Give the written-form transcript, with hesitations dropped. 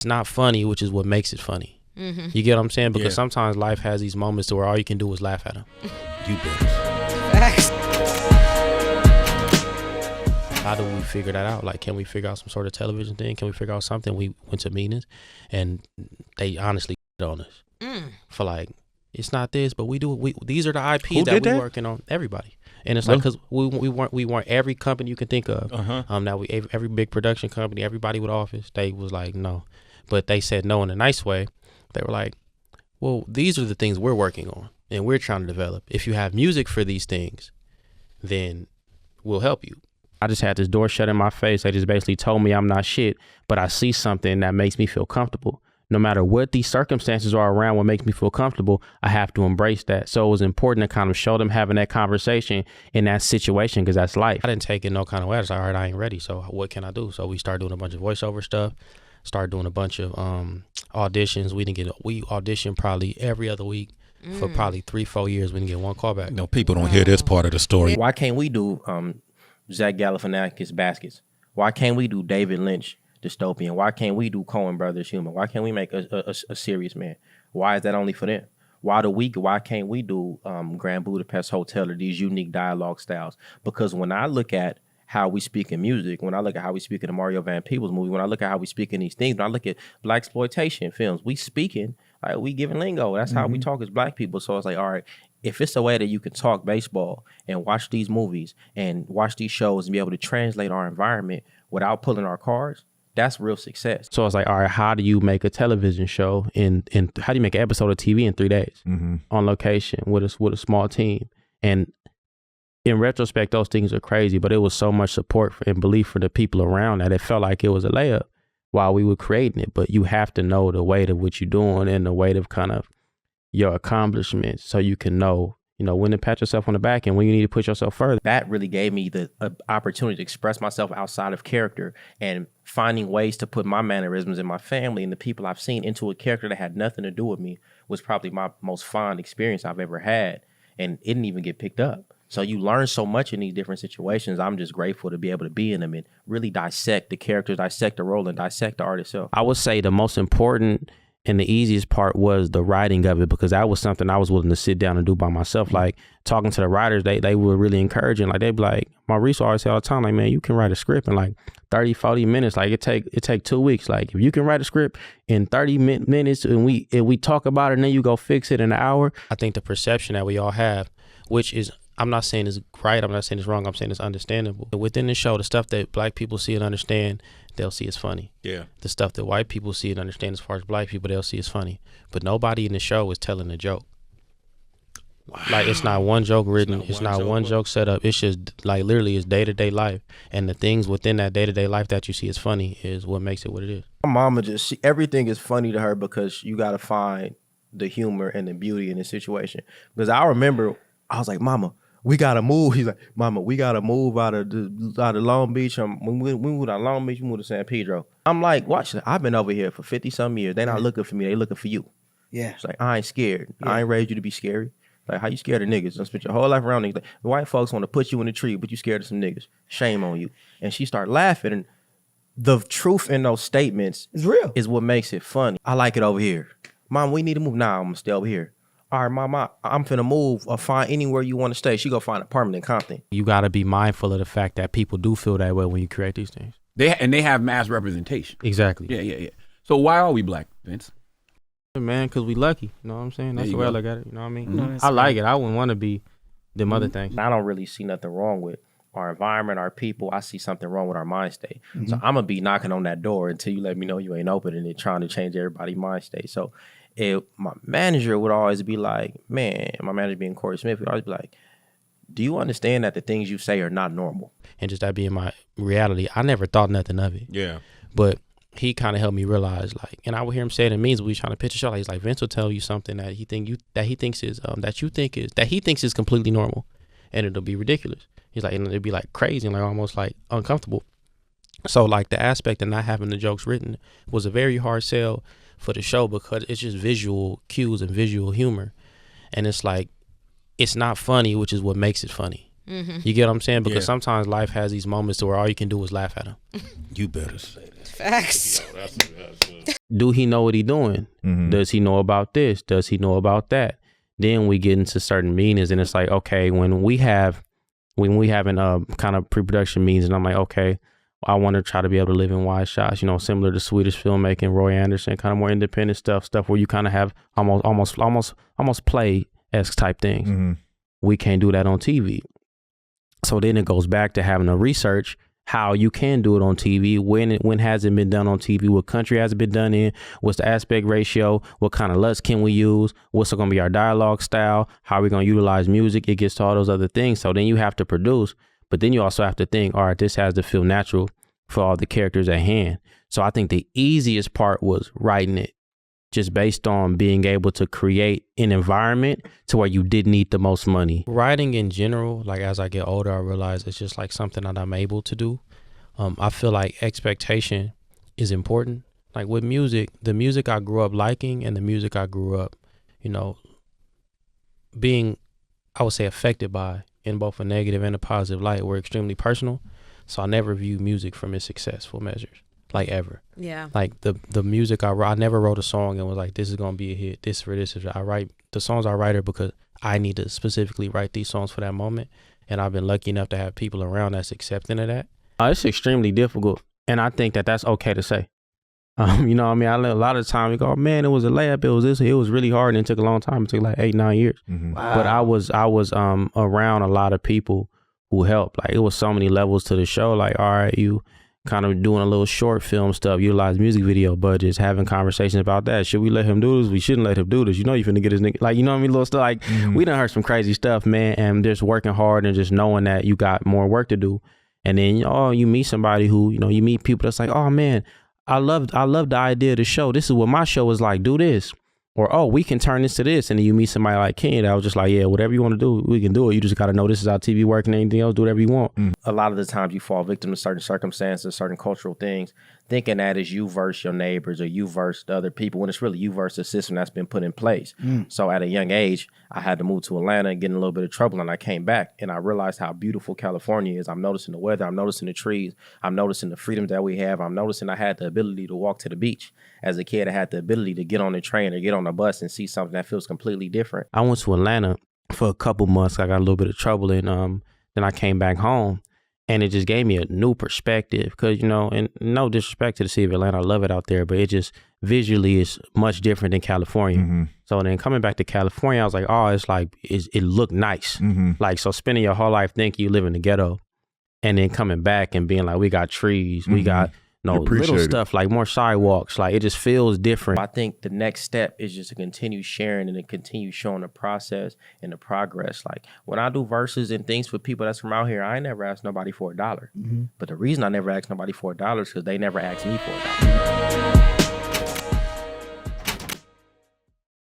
It's not funny, which is what makes it funny. You get what I'm saying? Because sometimes life has these moments to where all you can do is laugh at them. You better. Facts. How do we figure that out? Like, can we figure out some sort of television thing? Can we figure out something? We went to meetings, and they honestly on us for like, it's not this, but we do. These are the IPs that we're working on. Everybody, and it's like because we weren't every company you can think of. Now every big production company, everybody with office, they was like no, but they said no in a nice way. They were like, well, these are the things we're working on and we're trying to develop. If you have music for these things, then we'll help you. I just had this door shut in my face. They just basically told me I'm not shit, but I see something that makes me feel comfortable. No matter what these circumstances are around, what makes me feel comfortable, I have to embrace that. So it was important to kind of show them having that conversation in that situation, because that's life. I didn't take it no kind of way. I was like, all right, I ain't ready. So what can I do? So we started doing a bunch of voiceover stuff, started doing a bunch of auditions. We auditioned probably every other week for probably 3-4 years. We didn't get one call back. No, people don't hear this part of the story. Why can't we do Zach Galifianakis Baskets? Why can't we do David Lynch dystopian? Why can't we do Coen Brothers Human? Why can't we make a serious man? Why is that only for them? Why can't we do Grand Budapest Hotel or these unique dialogue styles? Because when I look at how we speak in music, when I look at how we speak in the Mario Van Peebles movie, when I look at how we speak in these things, when I look at blaxploitation films, we speaking, like we giving lingo. That's how we talk as black people. So it's like, all right, if it's a way that you can talk baseball and watch these movies and watch these shows and be able to translate our environment without pulling our cards, that's real success. So it's like, all right, how do you make a television show and how do you make an episode of TV in 3 days on location with a small team? And in retrospect, those things are crazy, but it was so much support and belief for the people around that it felt like it was a layup while we were creating it. But you have to know the weight of what you're doing and the weight of kind of your accomplishments, so you can know, when to pat yourself on the back and when you need to push yourself further. That really gave me the opportunity to express myself outside of character, and finding ways to put my mannerisms and my family and the people I've seen into a character that had nothing to do with me was probably my most fond experience I've ever had. And it didn't even get picked up. So you learn so much in these different situations. I'm just grateful to be able to be in them and really dissect the characters, dissect the role, and dissect the art itself. I would say the most important and the easiest part was the writing of it, because that was something I was willing to sit down and do by myself. Like talking to the writers, they were really encouraging. Like they'd be like, my resource always say all the time, like, man, you can write a script in like 30, 40 minutes. Like it take 2 weeks. Like if you can write a script in 30 minutes and we talk about it and then you go fix it in an hour. I think the perception that we all have, which is, I'm not saying it's right, I'm not saying it's wrong, I'm saying it's understandable. Within the show, the stuff that black people see and understand, they'll see as funny. Yeah. The stuff that white people see and understand as far as black people, they'll see as funny. But nobody in the show is telling a joke. Wow. Like it's not one joke written, it's not one joke set up. It's just like literally it's day-to-day life. And the things within that day-to-day life that you see as funny is what makes it what it is. My mama everything is funny to her because you gotta find the humor and the beauty in the situation. Because I remember I was like, Mama, we gotta move. He's like, Mama, we gotta move out of Long Beach. When we moved out of Long Beach, we moved to San Pedro. I'm like, watch it. I've been over here for 50-some years. They're not looking for me. They looking for you. Yeah. It's like, I ain't scared. Yeah. I ain't raised you to be scary. Like, how you scared of niggas? Don't spend your whole life around niggas. Like, the white folks want to put you in the tree, but you scared of some niggas. Shame on you. And she started laughing. And the truth in those statements is real. Is what makes it funny. I like it over here. Mom, we need to move. Nah, I'm gonna stay over here. All right, Mama, I'm finna move or find anywhere you want to stay. She go find an apartment in Compton. You got to be mindful of the fact that people do feel that way when you create these things. They have mass representation. Exactly. Yeah. So why are we black, Vince? Man, because we lucky. You know what I'm saying? That's the way I look at it. You know what I mean? Mm-hmm. I like it. I wouldn't want to be them other things. I don't really see nothing wrong with our environment, our people. I see something wrong with our mind state. So I'm going to be knocking on that door until you let me know you ain't open and trying to change everybody's mind state. So my manager would always be like, man, my manager being Corey Smith would always be like, do you understand that the things you say are not normal? And just that being my reality, I never thought nothing of it. Yeah. But he kind of helped me realize, like, and I would hear him say it in means we trying to pitch a show. Like, he's like, Vince will tell you something that he thinks is completely normal, and it'll be ridiculous. He's like, and it'll be like crazy and like almost like uncomfortable. So like the aspect of not having the jokes written was a very hard sell for the show, because it's just visual cues and visual humor, and it's like, it's not funny, which is what makes it funny. You get what I'm saying? Because sometimes life has these moments to where all you can do is laugh at them. You better say that. Facts. Yo, that's Do he know what he doing? Does he know about this? Does he know about that? Then we get into certain meetings, and it's like, okay, when we having kind of pre-production meetings, and I'm like, okay, I want to try to be able to live in wide shots, similar to Swedish filmmaking, Roy Anderson, kind of more independent stuff where you kind of have almost play-esque type things. We can't do that on TV. So then it goes back to having to research how you can do it on TV, when has it been done on TV, what country has it been done in, what's the aspect ratio, what kind of LUTs can we use, what's going to be our dialogue style, how are we going to utilize music. It gets to all those other things. So then you have to produce, but then you also have to think, all right, this has to feel natural for all the characters at hand. So I think the easiest part was writing it, just based on being able to create an environment to where you didn't need the most money. Writing in general, like as I get older, I realize it's just like something that I'm able to do. I feel like expectation is important. Like with music, the music I grew up liking and the music I grew up, being, I would say, affected by in both a negative and a positive light were extremely personal. So I never view music from its successful measures. Like ever. Yeah. Like the music I never wrote a song and was like, this is gonna be a hit. This is I write the songs I write are because I need to specifically write these songs for that moment. And I've been lucky enough to have people around that's accepting of that. It's extremely difficult, and I think that that's okay to say. You know what I mean? A lot of the time we go, oh, man, it was a layup. It was this. It was really hard, and it took a long time. It took like 8-9 years. Wow. But I was around a lot of people who helped. Like it was so many levels to the show. Like, all right, you kind of doing a little short film stuff, utilize music video budgets, having conversations about that. Should we let him do this? We shouldn't let him do this. You finna get his nigga. Like, you know what I mean? Little stuff. Like, we done heard some crazy stuff, man. And just working hard and just knowing that you got more work to do. And then, you meet somebody who, you meet people that's like, oh, man, I love the idea of the show. This is what my show is like. Do this. Or, oh, we can turn this to this. And then you meet somebody like Ken that was just like, yeah, whatever you want to do, we can do it. You just got to know this is how TV works, and anything else, do whatever you want. A lot of the times you fall victim to certain circumstances, certain cultural things, thinking that is you versus your neighbors or you versus the other people, when it's really you versus the system that's been put in place. So at a young age, I had to move to Atlanta and get in a little bit of trouble, and I came back and I realized how beautiful California is. I'm noticing the weather, I'm noticing the trees, I'm noticing the freedom that we have, I'm noticing I had the ability to walk to the beach. As a kid, I had the ability to get on the train or get on a bus and see something that feels completely different. I went to Atlanta for a couple months. I got a little bit of trouble, and then I came back home, and it just gave me a new perspective. Because, and no disrespect to the city of Atlanta, I love it out there, but it just visually is much different than California. So then coming back to California, I was like, oh, it's like, it looked nice. Like, so spending your whole life thinking you live in the ghetto, and then coming back and being like, we got trees, we got little stuff, like more sidewalks, like it just feels different. I think the next step is just to continue sharing and to continue showing the process and the progress. Like when I do verses and things for people that's from out here, I ain't never asked nobody for $1. But the reason I never asked nobody for $1 is because they never asked me for $1.